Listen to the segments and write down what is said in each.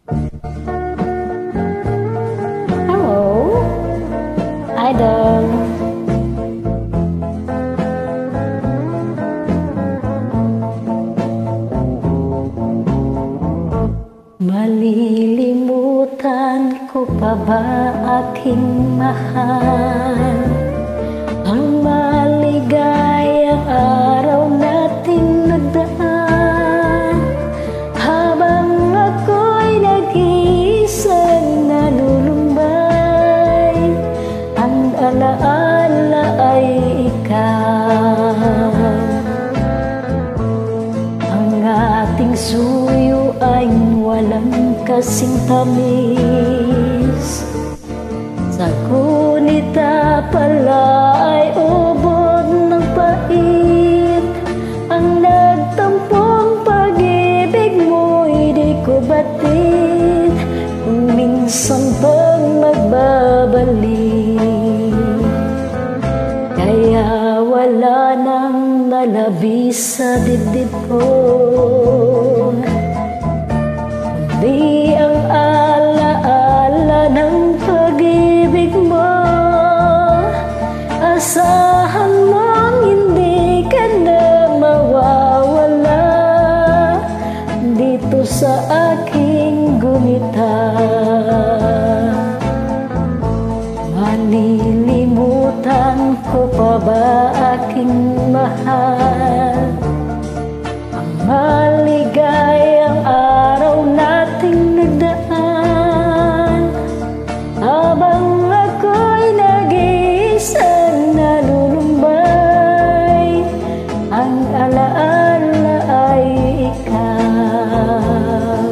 Hello, idol. Malilimutan ko pa ba aking mahal ang maligayang araw nating nagdaan, habang ako'y nag-iisang nalulumbay, ang alaala ay ikaw. Ang ating suyo ay walang kasing tamis, sa kunita pala ay ubod ng pait. Ang nagtampong pag-ibig mo'y di ko batid, kung minsan pang magbabalik. Kaya wala nang nalabis sa dibdib ko, di ang alaala ng pag-ibig mo. Asahan mong hindi ka na mawawala dito sa aking gunita. Malilimutan ko pa ba aking mahal ang maligayang araw nating nagdaan, habang ako'y nag-iisang nalulumbay, ang alaala ay ikaw.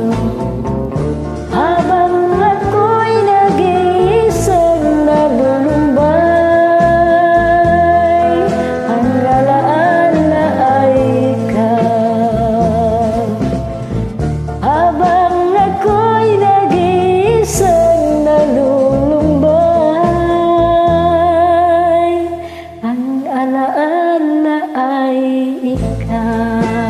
Habang ako'y nag-iisang nalulumbay, ang alaala ay ikaw. Habang ako'y nag-iisang nalulumbay, ang alaala ay ikaw.